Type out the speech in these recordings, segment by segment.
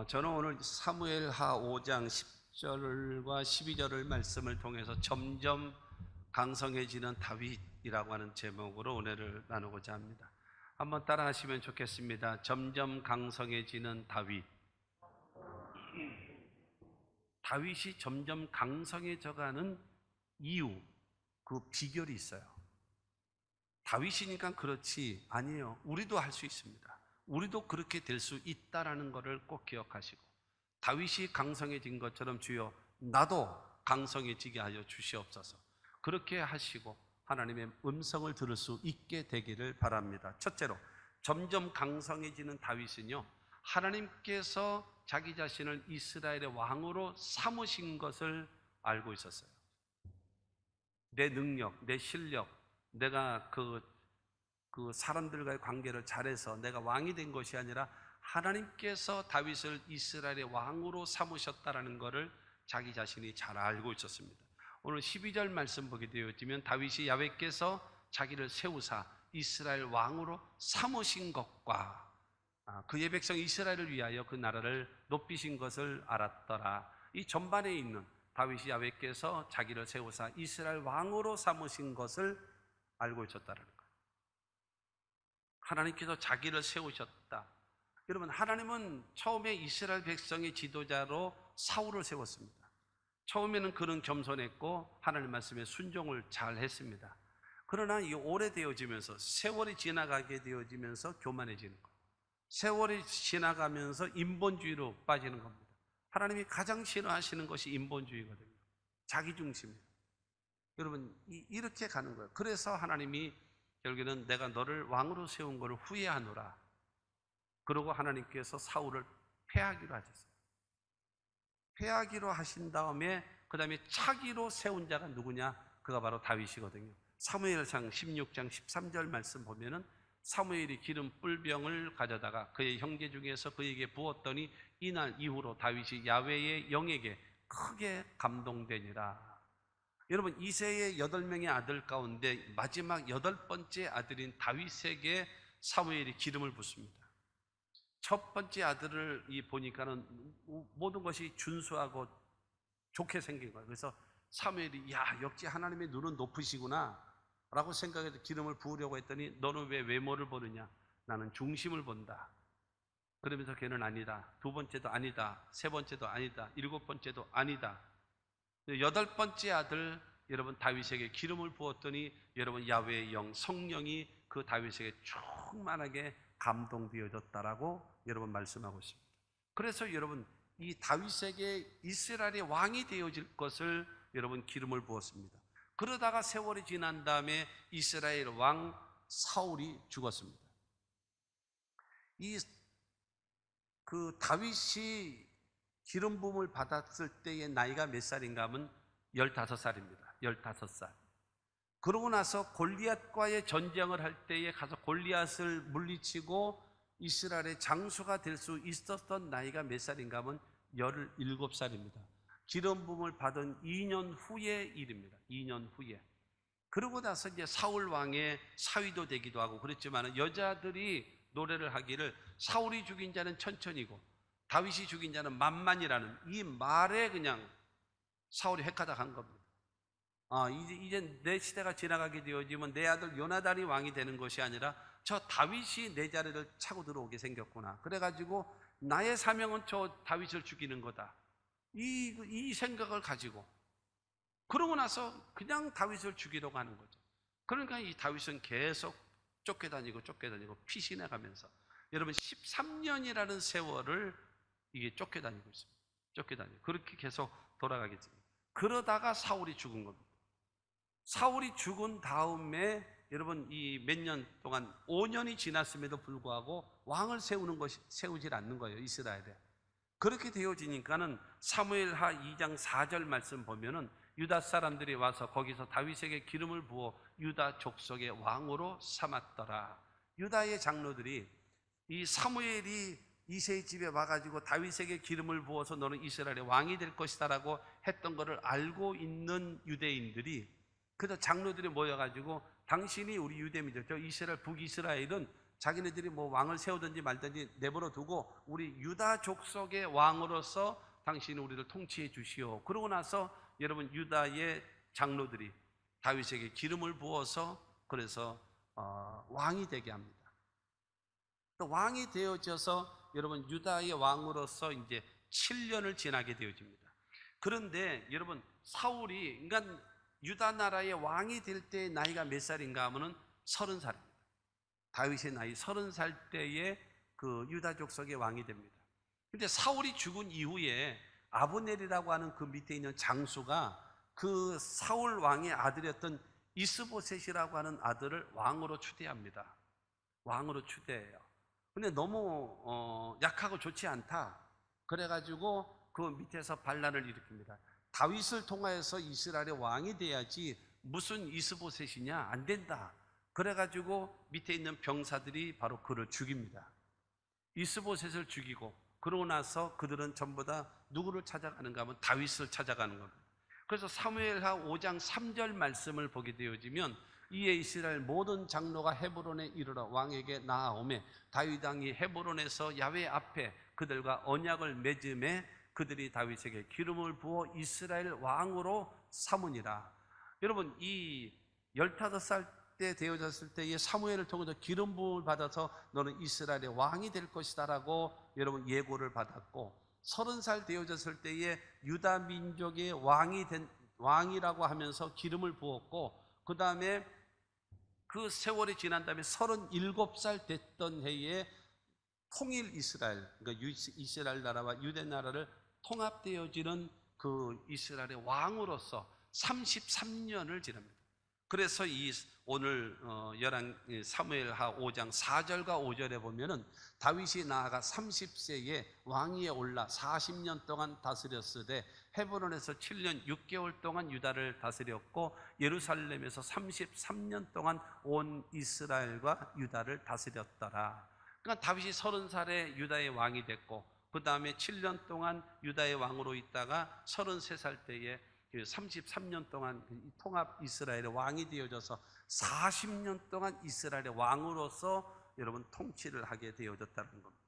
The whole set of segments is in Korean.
저는 오늘 사무엘하 5장 10절과 12절을 말씀을 통해서 점점 강성해지는 다윗이라고 하는 제목으로 은혜를 나누고자 합니다. 한번 따라 하시면 좋겠습니다. 점점 강성해지는 다윗. 다윗이 점점 강성해져가는 이유, 그 비결이 있어요. 다윗이니까 그렇지, 아니에요. 우리도 할 수 있습니다. 우리도 그렇게 될 수 있다라는 것을 꼭 기억하시고, 다윗이 강성해진 것처럼 주여 나도 강성해지게 하여 주시옵소서. 그렇게 하시고 하나님의 음성을 들을 수 있게 되기를 바랍니다. 첫째로, 점점 강성해지는 다윗은요, 하나님께서 자기 자신을 이스라엘의 왕으로 삼으신 것을 알고 있었어요. 내 능력, 내 실력, 내가 그 사람들과의 관계를 잘해서 내가 왕이 된 것이 아니라 하나님께서 다윗을 이스라엘의 왕으로 삼으셨다는 것을 자기 자신이 잘 알고 있었습니다. 오늘 12절 말씀 보게 되어지면 다윗이 야훼께서 자기를 세우사 이스라엘 왕으로 삼으신 것과 그의 백성 이스라엘을 위하여 그 나라를 높이신 것을 알았더라. 이 전반에 있는 다윗이 야훼께서 자기를 세우사 이스라엘 왕으로 삼으신 것을 알고 있었다는 거예요. 하나님께서 자기를 세우셨다. 여러분, 하나님은 처음에 이스라엘 백성의 지도자로 사울을 세웠습니다. 처음에는 그는 겸손했고 하나님 말씀에 순종을 잘 했습니다. 그러나 이 오래되어지면서, 세월이 지나가게 되어지면서 교만해지는 것, 세월이 지나가면서 인본주의로 빠지는 겁니다. 하나님이 가장 싫어하시는 것이 인본주의거든요. 자기중심이에요. 여러분, 이렇게 가는 거예요. 그래서 하나님이 결국에는 내가 너를 왕으로 세운 것을 후회하노라. 그러고 하나님께서 사울을 패하기로 하셨어요. 패하기로 하신 다음에 그 다음에 차기로 세운 자가 누구냐? 그가 바로 다윗이거든요. 사무엘상 16장 13절 말씀 보면은 사무엘이 기름 뿔병을 가져다가 그의 형제 중에서 그에게 부었더니 이날 이후로 다윗이 야훼의 영에게 크게 감동되니라. 여러분, 이새의 8명의 아들 가운데 마지막 8번째 아들인 다윗에게 사무엘이 기름을 붓습니다. 첫 번째 아들을 보니까는 모든 것이 준수하고 좋게 생긴 거예요. 그래서 사무엘이 역시 하나님의 눈은 높으시구나 라고 생각해서 기름을 부으려고 했더니 너는 왜 외모를 보느냐? 나는 중심을 본다. 그러면서 걔는 아니다. 두 번째도 아니다. 세 번째도 아니다. 일곱 번째도 아니다. 8번째 아들 여러분 다윗에게 기름을 부었더니 여러분 야훼의 영, 성령이 그 다윗에게 충만하게 감동되어졌다라고 여러분 말씀하고 있습니다. 그래서 여러분 이 다윗에게 이스라엘의 왕이 되어질 것을 여러분 기름을 부었습니다. 그러다가 세월이 지난 다음에 이스라엘 왕 사울이 죽었습니다. 그 다윗이 기름 부음을 받았을 때의 나이가 몇 살인가 하면 15살입니다. 15살. 그러고 나서 골리앗과의 전쟁을 할 때에 가서 골리앗을 물리치고 이스라엘의 장수가 될 수 있었던 나이가 몇 살인가 하면 17살입니다. 기름 부음을 받은 2년 후의 일입니다. 2년 후에. 그러고 나서 이제 사울 왕의 사위도 되기도 하고 그랬지만 여자들이 노래를 하기를 사울이 죽인 자는 천천히고 다윗이 죽인 자는 만만이라는 이 말에 그냥 사울이 획가닥한 겁니다. 이제 내 시대가 지나가게 되어지면 내 아들 요나단이 왕이 되는 것이 아니라 저 다윗이 내 자리를 차고 들어오게 생겼구나. 그래가지고 나의 사명은 저 다윗을 죽이는 거다. 이 생각을 가지고 그러고 나서 그냥 다윗을 죽이려고 하는 거죠. 그러니까 이 다윗은 계속 쫓겨다니고 피신해가면서 여러분 13년이라는 세월을 이게 쫓겨다니고 있습니다. 쫓겨다니고 그렇게 계속 돌아가겠습니다. 그러다가 사울이 죽은 겁니다. 사울이 죽은 다음에 여러분 이 몇 년 동안 5년이 지났음에도 불구하고 왕을 세우질 않는 거예요. 이스라엘에. 그렇게 되어지니까는 사무엘하 2장 4절 말씀 보면은 유다 사람들이 와서 거기서 다윗에게 기름을 부어 유다 족속의 왕으로 삼았더라. 유다의 장로들이 이 사무엘이 이새의 집에 와가지고 다윗에게 기름을 부어서 너는 이스라엘의 왕이 될 것이다 라고 했던 것을 알고 있는 유대인들이 그래서 장로들이 모여가지고 당신이 우리 유대민족, 저 이스라엘 북이스라엘은 자기네들이 뭐 왕을 세우든지 말든지 내버려 두고 우리 유다 족속의 왕으로서 당신이 우리를 통치해 주시오. 그러고 나서 여러분 유다의 장로들이 다윗에게 기름을 부어서 그래서 왕이 되게 합니다. 또 왕이 되어져서 여러분 유다의 왕으로서 이제 7년을 지나게 되어집니다. 그런데 여러분 사울이 그러니까 유다 나라의 왕이 될 때 나이가 몇 살인가 하면은 30살입니다. 다윗의 나이 30살 때에 그 유다 족속의 왕이 됩니다. 근데 사울이 죽은 이후에 아브넬이라고 하는 그 밑에 있는 장수가 그 사울 왕의 아들이었던 이스보셋이라고 하는 아들을 왕으로 추대합니다. 왕으로 추대해요. 근데 너무 약하고 좋지 않다. 그래가지고 그 밑에서 반란을 일으킵니다. 다윗을 통하여서 이스라엘의 왕이 돼야지 무슨 이스보셋이냐, 안 된다. 그래가지고 밑에 있는 병사들이 바로 그를 죽입니다. 이스보셋을 죽이고 그러고 나서 그들은 전부 다 누구를 찾아가는가 하면 다윗을 찾아가는 겁니다. 그래서 사무엘하 5장 3절 말씀을 보게 되어지면 이에 이스라엘 모든 장로가 헤브론에 이르러 왕에게 나아오매 다윗 왕이 헤브론에서 야훼 앞에 그들과 언약을 맺음에 그들이 다윗에게 기름을 부어 이스라엘 왕으로 삼으니라. 여러분 이 15살 때 되어졌을 때에 사무엘을 통해서 기름 부음을 받아서 너는 이스라엘의 왕이 될 것이다 라고 여러분 예고를 받았고 30살 되어졌을 때에 유다 민족의 왕이라고 하면서 기름을 부었고 그 다음에 그 세월이 지난 다음에 37살 됐던 해에 통일 이스라엘, 그러니까 이스라엘 나라와 유대 나라를 통합되어지는 그 이스라엘의 왕으로서 33년을 지납니다. 그래서 이 오늘 사무엘하 5장 4절과 5절에 보면은 다윗이 나아가 30세에 왕위에 올라 40년 동안 다스렸으되 헤브론에서 7년 6개월 동안 유다를 다스렸고 예루살렘에서 33년 동안 온 이스라엘과 유다를 다스렸더라. 그러니까 다윗이 30살에 유다의 왕이 됐고 그 다음에 7년 동안 유다의 왕으로 있다가 33살 때에 33년 동안 통합 이스라엘의 왕이 되어져서 40년 동안 이스라엘의 왕으로서 여러분 통치를 하게 되어졌다는 겁니다.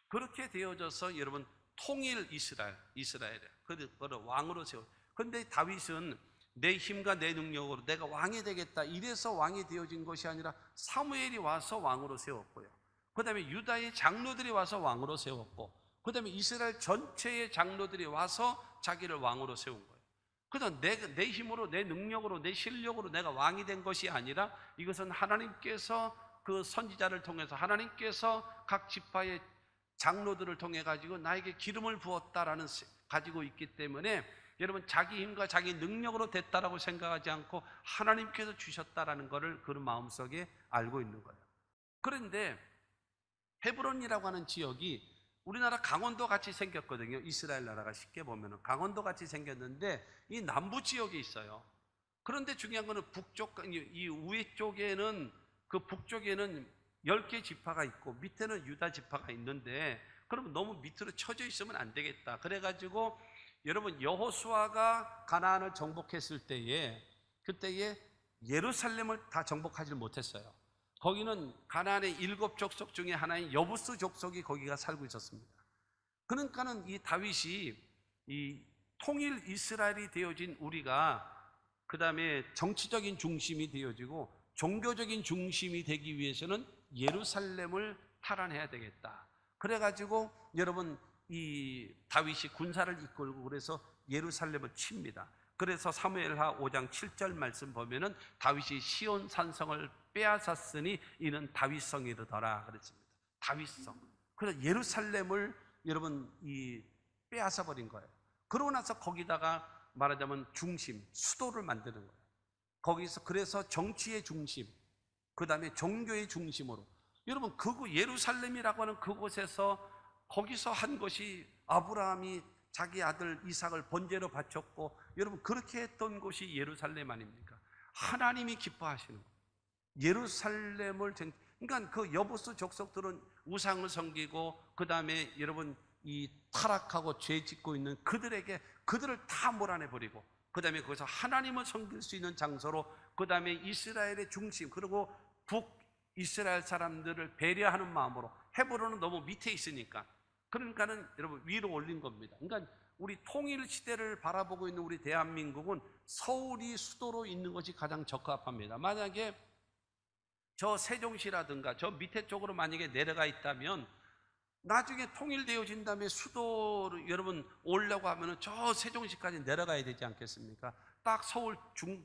그렇게 되어져서 여러분 통일 이스라엘에 그를 왕으로 세워. 그런데 다윗은 내 힘과 내 능력으로 내가 왕이 되겠다 이래서 왕이 되어진 것이 아니라 사무엘이 와서 왕으로 세웠고요. 그 다음에 유다의 장로들이 와서 왕으로 세웠고 그 다음에 이스라엘 전체의 장로들이 와서 자기를 왕으로 세운 거예요. 그래서 내 힘으로 내 능력으로 내 실력으로 내가 왕이 된 것이 아니라 이것은 하나님께서 그 선지자를 통해서 하나님께서 각 지파의 장로들을 통해 가지고 나에게 기름을 부었다라는 가지고 있기 때문에 여러분 자기 힘과 자기 능력으로 됐다라고 생각하지 않고 하나님께서 주셨다라는 것을 그런 마음속에 알고 있는 거예요. 그런데 헤브론이라고 하는 지역이 우리나라 강원도 같이 생겼거든요. 이스라엘 나라가 쉽게 보면 강원도 같이 생겼는데 이 남부 지역에 있어요. 그런데 중요한 거는 북쪽, 이 위에 쪽에는 그 북쪽에는 10개 지파가 있고 밑에는 유다 지파가 있는데 그러면 너무 밑으로 쳐져 있으면 안 되겠다. 그래가지고 여러분 여호수아가 가나안을 정복했을 때에 그때에 예루살렘을 다 정복하지 못했어요. 거기는 가나안의 7족속 중에 하나인 여부스 족속이 거기가 살고 있었습니다. 그러니까는 이 다윗이 이 통일 이스라엘이 되어진 우리가 그 다음에 정치적인 중심이 되어지고 종교적인 중심이 되기 위해서는 예루살렘을 탈환해야 되겠다. 그래가지고 여러분 이 다윗이 군사를 이끌고 그래서 예루살렘을 칩니다. 그래서 사무엘하 5장 7절 말씀 보면은 다윗이 시온 산성을 빼앗았으니 이는 다윗성이르더라 그랬습니다. 다윗성. 그래서 예루살렘을 여러분 이 빼앗아 버린 거예요. 그러고 나서 거기다가 말하자면 중심, 수도를 만드는 거예요. 거기서 그래서 정치의 중심, 그 다음에 종교의 중심으로 여러분 그 예루살렘이라고 하는 그곳에서 거기서 한 것이 아브라함이 자기 아들 이삭을 번제로 바쳤고 여러분 그렇게 했던 곳이 예루살렘 아닙니까? 하나님이 기뻐하시는 거예요. 예루살렘을 그러니까 그 여부스 족속들은 우상을 섬기고 그 다음에 여러분 이 타락하고 죄 짓고 있는 그들을 다 몰아내 버리고 그 다음에 거기서 하나님을 섬길 수 있는 장소로 그 다음에 이스라엘의 중심 그리고 이스라엘 사람들을 배려하는 마음으로, 헤브론은 너무 밑에 있으니까, 그러니까는 여러분 위로 올린 겁니다. 그러니까 우리 통일 시대를 바라보고 있는 우리 대한민국은 서울이 수도로 있는 것이 가장 적합합니다. 만약에 저 세종시라든가 저 밑에 쪽으로 만약에 내려가 있다면 나중에 통일되어진 다음에 수도로 여러분 오려고 하면 저 세종시까지 내려가야 되지 않겠습니까? 딱 서울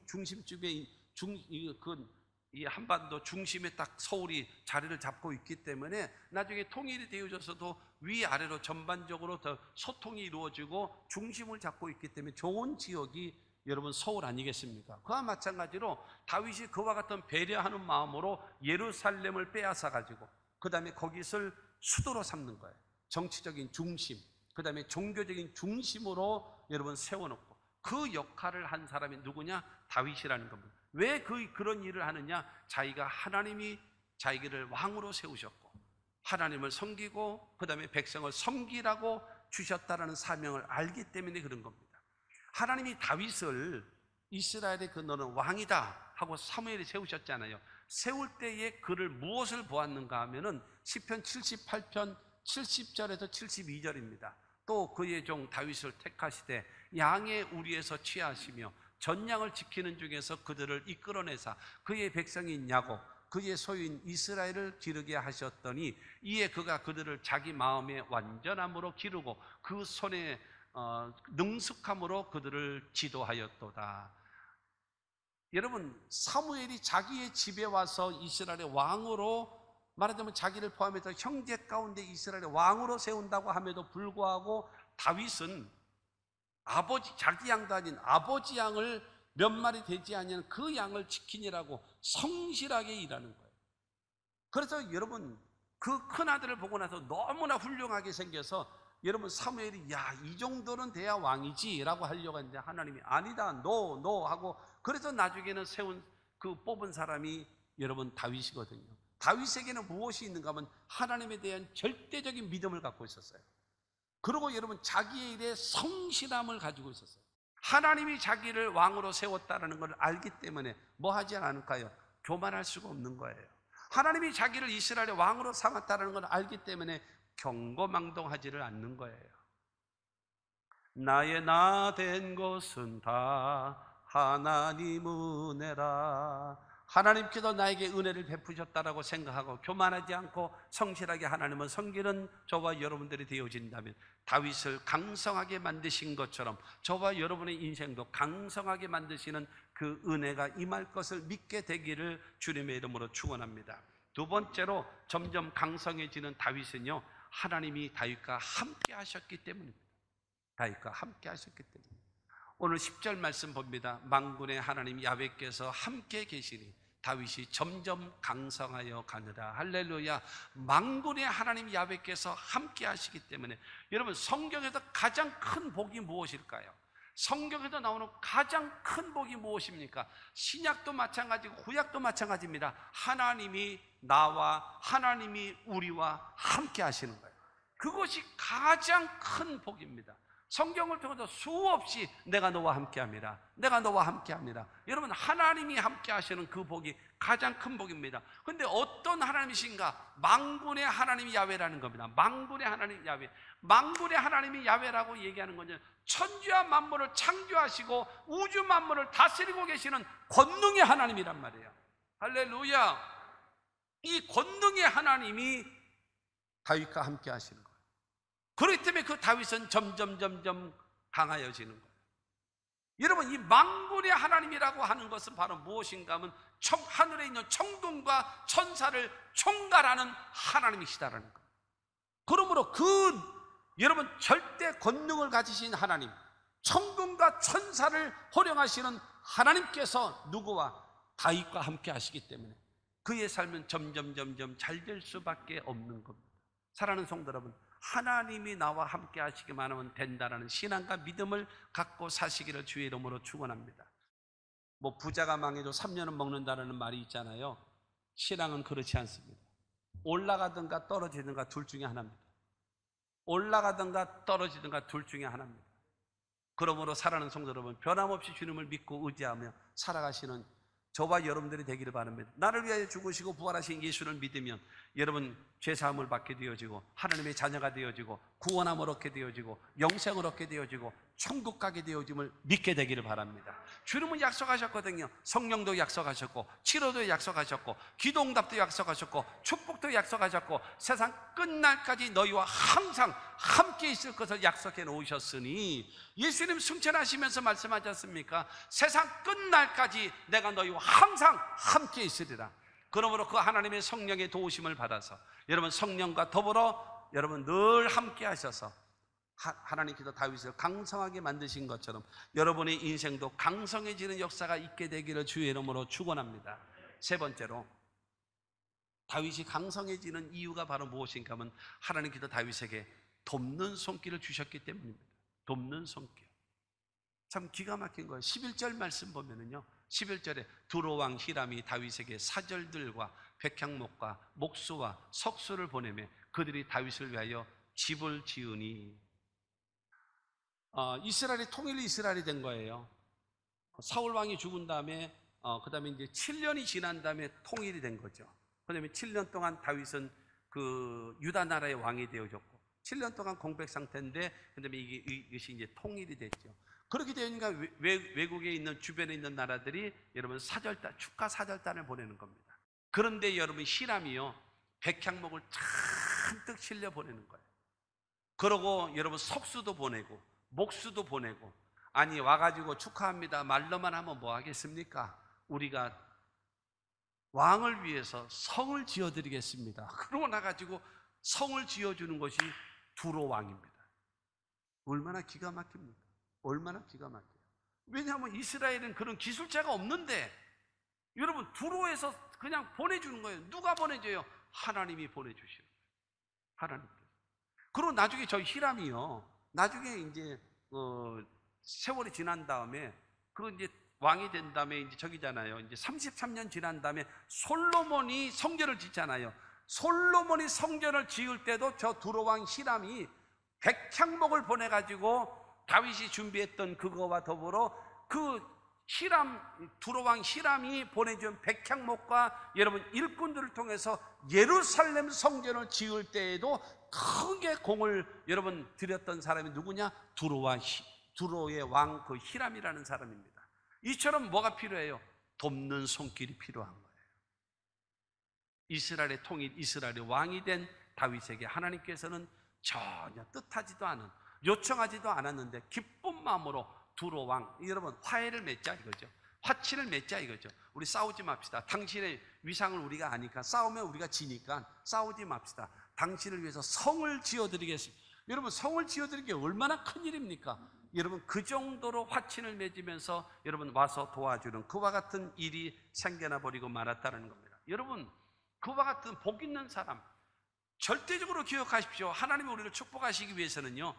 중심쯤에 이 한반도 중심에 딱 서울이 자리를 잡고 있기 때문에 나중에 통일이 되어져서도 위아래로 전반적으로 더 소통이 이루어지고 중심을 잡고 있기 때문에 좋은 지역이 여러분 서울 아니겠습니까? 그와 마찬가지로 다윗이 그와 같은 배려하는 마음으로 예루살렘을 빼앗아 가지고 그 다음에 거기를 수도로 삼는 거예요. 정치적인 중심, 그 다음에 종교적인 중심으로 여러분 세워놓고, 그 역할을 한 사람이 누구냐? 다윗이라는 겁니다. 왜 그런 일을 하느냐? 자기가 하나님이 자기를 왕으로 세우셨고 하나님을 섬기고 그 다음에 백성을 섬기라고 주셨다라는 사명을 알기 때문에 그런 겁니다. 하나님이 다윗을 이스라엘의 그 너는 왕이다 하고 사무엘이 세우셨잖아요. 세울 때에 그를 무엇을 보았는가 하면은 시편 78편 70절에서 72절입니다. 또 그의 종 다윗을 택하시되 양의 우리에서 취하시며 전양을 지키는 중에서 그들을 이끌어내사 그의 백성인 야곱 그의 소유인 이스라엘을 기르게 하셨더니 이에 그가 그들을 자기 마음의 완전함으로 기르고 그 손에 능숙함으로 그들을 지도하였도다. 여러분, 사무엘이 자기의 집에 와서 이스라엘의 왕으로, 말하자면 자기를 포함해서 형제 가운데 이스라엘의 왕으로 세운다고 함에도 불구하고 다윗은 자기 양도 아닌 아버지 양을 몇 마리 되지 아니하는 그 양을 지키니라고 성실하게 일하는 거예요. 그래서 여러분, 그 큰아들을 보고 나서 너무나 훌륭하게 생겨서 여러분 사무엘이 이 정도는 돼야 왕이지 라고 하려고 했는데 하나님이 아니다, no 하고, 그래서 나중에는 뽑은 사람이 여러분 다윗이거든요. 다윗에게는 무엇이 있는가 하면 하나님에 대한 절대적인 믿음을 갖고 있었어요. 그리고 여러분 자기의 일에 성실함을 가지고 있었어요. 하나님이 자기를 왕으로 세웠다는 걸 알기 때문에 뭐 하지 않을까요? 교만할 수가 없는 거예요. 하나님이 자기를 이스라엘의 왕으로 삼았다는 걸 알기 때문에 경거망동하지를 않는 거예요. 나의 나 된 것은 다 하나님 은혜라. 하나님께서 나에게 은혜를 베푸셨다라고 생각하고 교만하지 않고 성실하게 하나님을 섬기는 저와 여러분들이 되어진다면 다윗을 강성하게 만드신 것처럼 저와 여러분의 인생도 강성하게 만드시는 그 은혜가 임할 것을 믿게 되기를 주님의 이름으로 축원합니다. 두 번째로 점점 강성해지는 다윗은요, 하나님이 다윗과 함께 하셨기 때문입니다. 다윗과 함께 하셨기 때문입니다. 오늘 10절 말씀 봅니다. 만군의 하나님 야훼께서 함께 계시니 다윗이 점점 강성하여 가느라. 할렐루야. 만군의 하나님 야훼께서 함께 하시기 때문에, 여러분 성경에서 가장 큰 복이 무엇일까요? 성경에서 나오는 가장 큰 복이 무엇입니까? 신약도 마찬가지고 구약도 마찬가지입니다. 하나님이 나와 하나님이 우리와 함께 하시는 거예요. 그것이 가장 큰 복입니다. 성경을 통해서 수없이 내가 너와 함께합니다, 내가 너와 함께합니다. 여러분 하나님이 함께 하시는 그 복이 가장 큰 복입니다. 그런데 어떤 하나님이신가? 만군의 하나님 야훼라는 겁니다. 만군의 하나님 야훼. 만군의 하나님이 야훼라고 얘기하는 것은 천지와 만물을 창조하시고 우주 만물을 다스리고 계시는 권능의 하나님이란 말이에요. 할렐루야. 이 권능의 하나님이 다윗과 함께 하시는 거예요. 그렇기 때문에 그 다윗은 점점 강하여지는 거예요. 여러분 이 만군의 하나님이라고 하는 것은 바로 무엇인가 하면 하늘에 있는 천군과 천사를 총괄하는 하나님이시다라는 거예요. 그러므로 여러분 절대 권능을 가지신 하나님, 천군과 천사를 호령하시는 하나님께서 누구와? 다윗과 함께 하시기 때문에 그의 삶은 점점 잘 될 수밖에 없는 겁니다. 사랑하는 성도 여러분, 하나님이 나와 함께 하시기만 하면 된다라는 신앙과 믿음을 갖고 사시기를 주의 이름으로 축원합니다. 부자가 망해도 3년은 먹는다는 말이 있잖아요. 신앙은 그렇지 않습니다. 올라가든가 떨어지든가 둘 중에 하나입니다. 올라가든가 떨어지든가 둘 중에 하나입니다. 그러므로 사랑하는 성도 여러분, 변함없이 주님을 믿고 의지하며 살아가시는 저와 여러분들이 되기를 바랍니다. 나를 위하여 죽으시고 부활하신 예수를 믿으면 여러분 죄사함을 받게 되어지고 하나님의 자녀가 되어지고 구원함을 얻게 되어지고 영생을 얻게 되어지고 천국 가게 되어짐을 믿게 되기를 바랍니다. 주님은 약속하셨거든요. 성령도 약속하셨고 치료도 약속하셨고 기도응답도 약속하셨고 축복도 약속하셨고 세상 끝날까지 너희와 항상 함께 있을 것을 약속해 놓으셨으니 예수님 승천하시면서 말씀하지 않습니까? 세상 끝날까지 내가 너희와 항상 함께 있으리라. 그러므로 그 하나님의 성령의 도우심을 받아서 여러분 성령과 더불어 여러분 늘 함께 하셔서 하나님께서 다윗을 강성하게 만드신 것처럼 여러분의 인생도 강성해지는 역사가 있게 되기를 주의 이름으로 축원합니다. 세 번째로 다윗이 강성해지는 이유가 바로 무엇인가 하면 하나님께서 다윗에게 돕는 손길을 주셨기 때문입니다. 돕는 손길. 참 기가 막힌 거예요. 11절 말씀 보면은요, 11절에 두로왕 히람이 다윗에게 사절들과 백향목과 목수와 석수를 보내며 그들이 다윗을 위하여 집을 지으니, 이스라엘이 이스라엘이 된 거예요. 사울 왕이 죽은 다음에 그 다음에 이제 7년이 지난 다음에 통일이 된 거죠. 그 다음에 7년 동안 다윗은 그 유다 나라의 왕이 되어졌고 7년 동안 공백 상태인데 그 다음에 이것이 이제 통일이 됐죠. 그렇게 되니까 외국에 있는 주변에 있는 나라들이 여러분 축하 사절단을 보내는 겁니다. 그런데 여러분 히람이요 백향목을 잔뜩 실려 보내는 거예요. 그러고 여러분 석수도 보내고 목수도 보내고, 아니 와가지고 축하합니다 말로만 하면 뭐 하겠습니까? 우리가 왕을 위해서 성을 지어드리겠습니다. 그러고 나가지고 성을 지어주는 것이 두로 왕입니다. 얼마나 기가 막힙니까? 얼마나 기가 막혀요. 왜냐하면 이스라엘은 그런 기술자가 없는데 여러분 두로에서 그냥 보내주는 거예요. 누가 보내줘요? 하나님이 보내주시는 거예요. 하나님께서. 그리고 나중에 저희 히람이요, 나중에 이제 세월이 지난 다음에 그 이제 왕이 된 다음에 이제 저기잖아요. 이제 33년 지난 다음에 솔로몬이 성전을 짓잖아요. 솔로몬이 성전을 지을 때도 저 두로왕 히람이 백향목을 보내가지고 다윗이 준비했던 그거와 더불어 그 두로왕 히람이 보내준 백향목과 여러분 일꾼들을 통해서 예루살렘 성전을 지을 때에도 크게 공을 여러분 들였던 사람이 누구냐? 두로의 왕 그 히람이라는 사람입니다. 이처럼 뭐가 필요해요? 돕는 손길이 필요한 거예요. 이스라엘의 통일, 이스라엘의 왕이 된 다윗에게 하나님께서는 전혀 뜻하지도 않은, 요청하지도 않았는데 기쁜 마음으로 두로 왕, 여러분 화해를 맺자 이거죠. 화친을 맺자 이거죠. 우리 싸우지 맙시다. 당신의 위상을 우리가 아니까, 싸우면 우리가 지니까 싸우지 맙시다. 당신을 위해서 성을 지어드리겠습니다. 여러분 성을 지어드리는 게 얼마나 큰 일입니까? 여러분 그 정도로 화친을 맺으면서 여러분 와서 도와주는 그와 같은 일이 생겨나 버리고 말았다는 겁니다. 여러분 그와 같은 복 있는 사람 절대적으로 기억하십시오. 하나님이 우리를 축복하시기 위해서는요,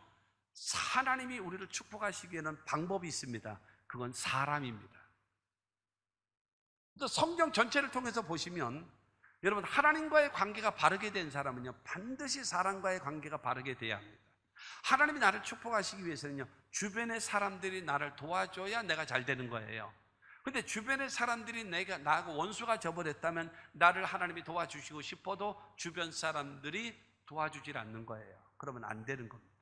하나님이 우리를 축복하시기에는 방법이 있습니다. 그건 사람입니다. 또 성경 전체를 통해서 보시면 여러분 하나님과의 관계가 바르게 된 사람은요 반드시 사람과의 관계가 바르게 돼야 합니다. 하나님이 나를 축복하시기 위해서는요 주변의 사람들이 나를 도와줘야 내가 잘 되는 거예요. 근데 주변의 사람들이 나하고 원수가 져버렸다면 나를 하나님이 도와주시고 싶어도 주변 사람들이 도와주질 않는 거예요. 그러면 안 되는 겁니다.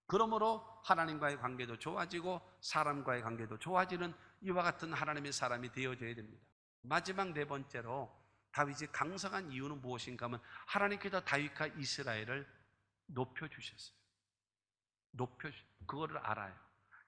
그러므로 하나님과의 관계도 좋아지고 사람과의 관계도 좋아지는 이와 같은 하나님의 사람이 되어져야 됩니다. 마지막 네 번째로 다윗이 강성한 이유는 무엇인가 하면 하나님께서 다윗과 이스라엘을 높여주셨어요. 그거를 알아요.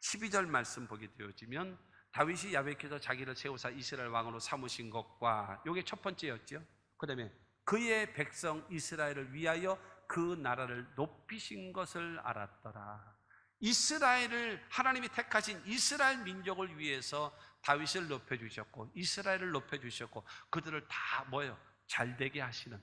12절 말씀 보게 되어지면 다윗이 야훼께서 자기를 세우사 이스라엘 왕으로 삼으신 것과 이게 첫 번째였죠. 그 다음에 그의 백성 이스라엘을 위하여 그 나라를 높이신 것을 알았더라. 이스라엘을 하나님이 택하신 이스라엘 민족을 위해서 다윗을 높여주셨고 이스라엘을 높여주셨고 그들을 다 잘되게 하시는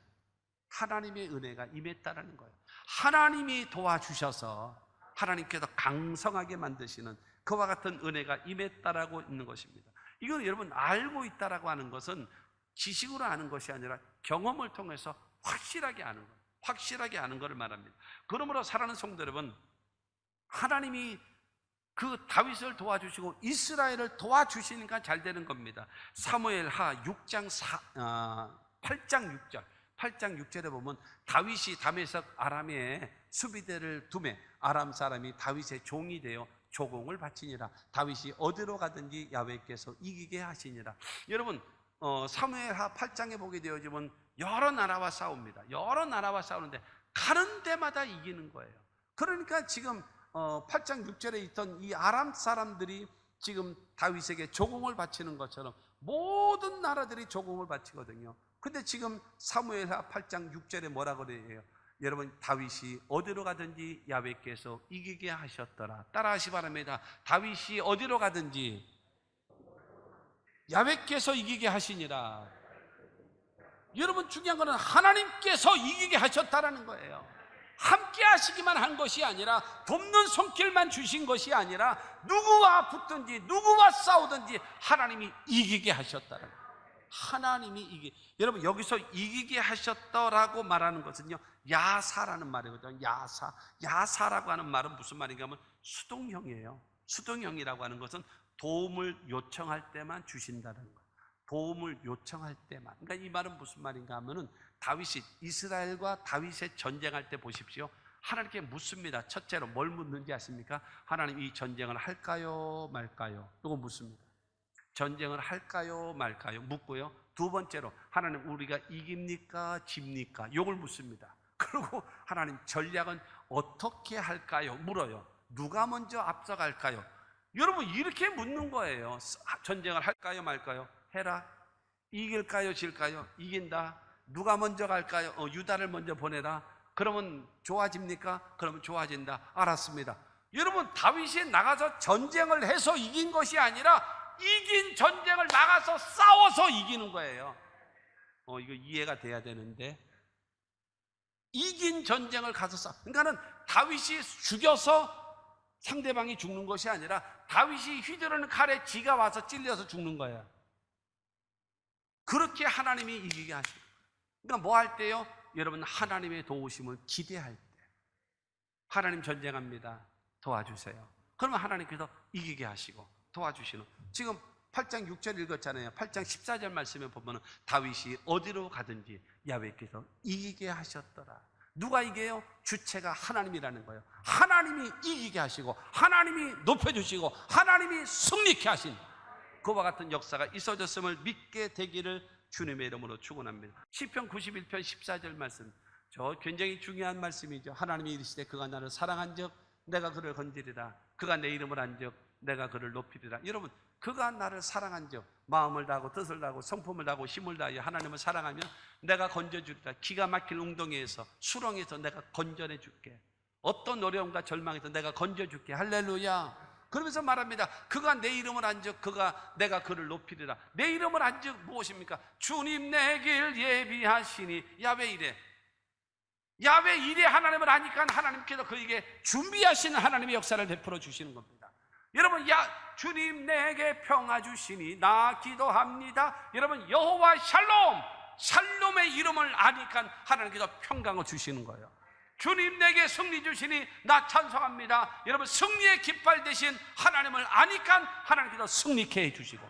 하나님의 은혜가 임했다라는 거예요. 하나님이 도와주셔서 하나님께서 강성하게 만드시는 그와 같은 은혜가 임했다라고 있는 것입니다. 이건 여러분 알고 있다라고 하는 것은 지식으로 아는 것이 아니라 경험을 통해서 확실하게 아는 거예요. 확실하게 아는 것을 말합니다. 그러므로 사랑하는 성도 여러분, 하나님이 그 다윗을 도와주시고 이스라엘을 도와주시니까 잘 되는 겁니다. 사무엘하 8장 6절 8장 6절에 보면 다윗이 다메섹 아람에 수비대를 두매 아람 사람이 다윗의 종이 되어 조공을 바치니라. 다윗이 어디로 가든지 야훼께서 이기게 하시니라. 여러분 사무엘하 8장에 보게 되어지면 여러 나라와 싸웁니다. 여러 나라와 싸우는데 가는 데마다 이기는 거예요. 그러니까 지금 8장 6절에 있던 이 아람 사람들이 지금 다윗에게 조공을 바치는 것처럼 모든 나라들이 조공을 바치거든요. 근데 지금 사무엘하 8장 6절에 뭐라 그래요? 여러분, 다윗이 어디로 가든지 야훼께서 이기게 하셨더라. 따라하시 바랍니다. 다윗이 어디로 가든지 야훼께서 이기게 하시니라. 여러분, 중요한 것은 하나님께서 이기게 하셨다라는 거예요. 함께 하시기만 한 것이 아니라, 돕는 손길만 주신 것이 아니라, 누구와 붙든지 누구와 싸우든지 하나님이 이기게 하셨다라는 거예요. 하나님이 여러분, 여기서 이기게 하셨더라고 말하는 것은요, 야사라는 말이거든요. 야사라고 하는 말은 무슨 말인가 하면 수동형이에요. 수동형이라고 하는 것은 도움을 요청할 때만 주신다는 거예요. 도움을 요청할 때만. 그러니까 이 말은 무슨 말인가 하면은, 다윗이 이스라엘과 다윗의 전쟁할 때 보십시오. 하나님께 묻습니다. 첫째로 뭘 묻는지 아십니까? 하나님, 이 전쟁을 할까요 말까요? 이거 묻습니다. 전쟁을 할까요 말까요? 묻고요. 두 번째로 하나님, 우리가 이깁니까 집니까? 이걸 묻습니다. 그리고 하나님, 전략은 어떻게 할까요? 물어요. 누가 먼저 앞서갈까요? 여러분, 이렇게 묻는 거예요. 전쟁을 할까요 말까요? 해라. 이길까요 질까요? 이긴다. 누가 먼저 갈까요? 유다를 먼저 보내라. 그러면 좋아집니까? 그러면 좋아진다. 알았습니다. 여러분, 다윗이 나가서 전쟁을 해서 이긴 것이 아니라 이긴 전쟁을 나가서 싸워서 이기는 거예요. 이거 이해가 돼야 되는데, 이긴 전쟁을 가서 그러니까는 다윗이 죽여서 상대방이 죽는 것이 아니라 다윗이 휘두르는 칼에 지가 와서 찔려서 죽는 거예요. 그렇게 하나님이 이기게 하시는 거예요. 그러니까 뭐 할 때요? 여러분, 하나님의 도우심을 기대할 때, 하나님 전쟁합니다, 도와주세요. 그러면 하나님께서 이기게 하시고 도와주시는. 지금 8장 6절 읽었잖아요. 8장 14절 말씀에 보면 다윗이 어디로 가든지 야훼께서 이기게 하셨더라. 누가 이겨요? 주체가 하나님이라는 거예요. 하나님이 이기게 하시고, 하나님이 높여주시고, 하나님이 승리케 하신 그와 같은 역사가 있어졌음을 믿게 되기를 주님의 이름으로 축원합니다. 시편 91편 14절 말씀, 저 굉장히 중요한 말씀이죠. 하나님이 이르시되 그가 나를 사랑한즉 내가 그를 건지리라. 그가 내 이름을 안즉 내가 그를 높이리라. 여러분, 그가 나를 사랑한즉, 마음을 다하고 뜻을 다하고 성품을 다하고 힘을 다하여 하나님을 사랑하면 내가 건져주리라. 기가 막힐 웅덩이에서, 수렁에서 내가 건져내 줄게. 어떤 어려움과 절망에서 내가 건져줄게. 할렐루야. 그러면서 말합니다. 그가 내 이름을 안즉 내가 그를 높이리라. 내 이름을 안즉 무엇입니까? 주님 내 길 예비하시니. 야훼 이래. 야훼 이래 하나님을 아니까 하나님께서 그에게 준비하시는 하나님의 역사를 베풀어 주시는 겁니다. 여러분, 주님 내게 평화 주시니 나 기도합니다. 여러분, 여호와 샬롬의 이름을 아니까 하나님께서 평강을 주시는 거예요. 주님 내게 승리 주시니 나 찬송합니다. 여러분, 승리의 깃발 대신 하나님을 아니까 하나님께서 승리케 해주시고,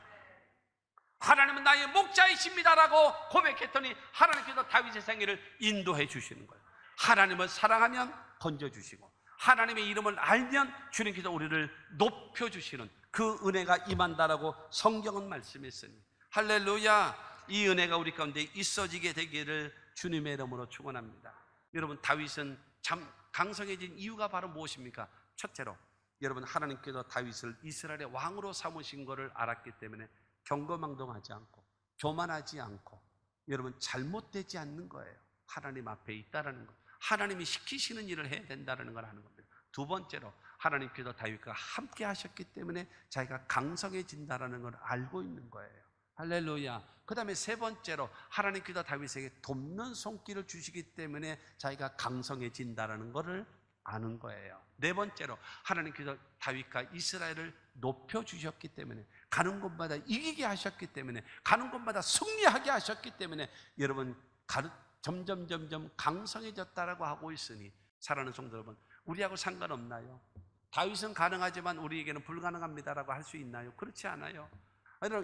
하나님은 나의 목자이십니다라고 고백했더니 하나님께서 다윗의 생애를 인도해 주시는 거예요. 하나님을 사랑하면 건져주시고, 하나님의 이름을 알면 주님께서 우리를 높여주시는 그 은혜가 임한다라고 성경은 말씀했으니, 할렐루야. 이 은혜가 우리 가운데 있어지게 되기를 주님의 이름으로 축원합니다. 여러분, 다윗은 참 강성해진 이유가 바로 무엇입니까? 첫째로, 여러분, 하나님께서 다윗을 이스라엘의 왕으로 삼으신 것을 알았기 때문에 경거망동하지 않고 교만하지 않고, 여러분, 잘못되지 않는 거예요. 하나님 앞에 있다라는 것, 하나님이 시키시는 일을 해야 된다는 걸 아는 겁니다. 두 번째로, 하나님께서 다윗과 함께 하셨기 때문에 자기가 강성해진다라는 걸 알고 있는 거예요. 할렐루야. 그 다음에 세 번째로, 하나님께서 다윗에게 돕는 손길을 주시기 때문에 자기가 강성해진다라는 것을 아는 거예요. 네 번째로, 하나님께서 다윗과 이스라엘을 높여주셨기 때문에, 가는 곳마다 이기게 하셨기 때문에, 가는 곳마다 승리하게 하셨기 때문에 여러분, 점점 강성해졌다라고 하고 있으니, 사랑하는 성도 여러분, 우리하고 상관없나요? 다윗은 가능하지만 우리에게는 불가능합니다라고 할 수 있나요? 그렇지 않아요.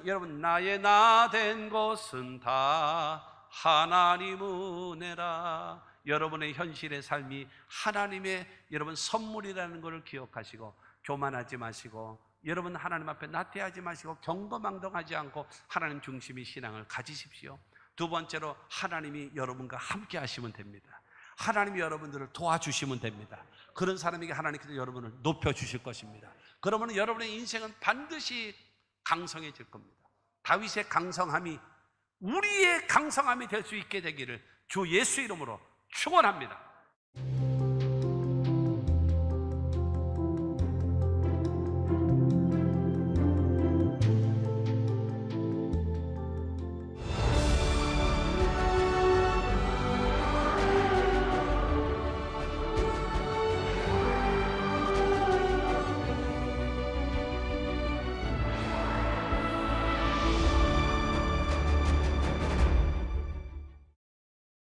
여러분, 나의 나 된 것은 다 하나님 은혜라. 여러분의 현실의 삶이 하나님의 여러분 선물이라는 것을 기억하시고, 교만하지 마시고, 여러분 하나님 앞에 나태하지 마시고, 경거망동하지 않고 하나님 중심의 신앙을 가지십시오. 두 번째로, 하나님이 여러분과 함께 하시면 됩니다. 하나님이 여러분들을 도와주시면 됩니다. 그런 사람에게 하나님께서 여러분을 높여주실 것입니다. 그러면 여러분의 인생은 반드시 강성해질 겁니다. 다윗의 강성함이 우리의 강성함이 될 수 있게 되기를 주 예수 이름으로 축원합니다.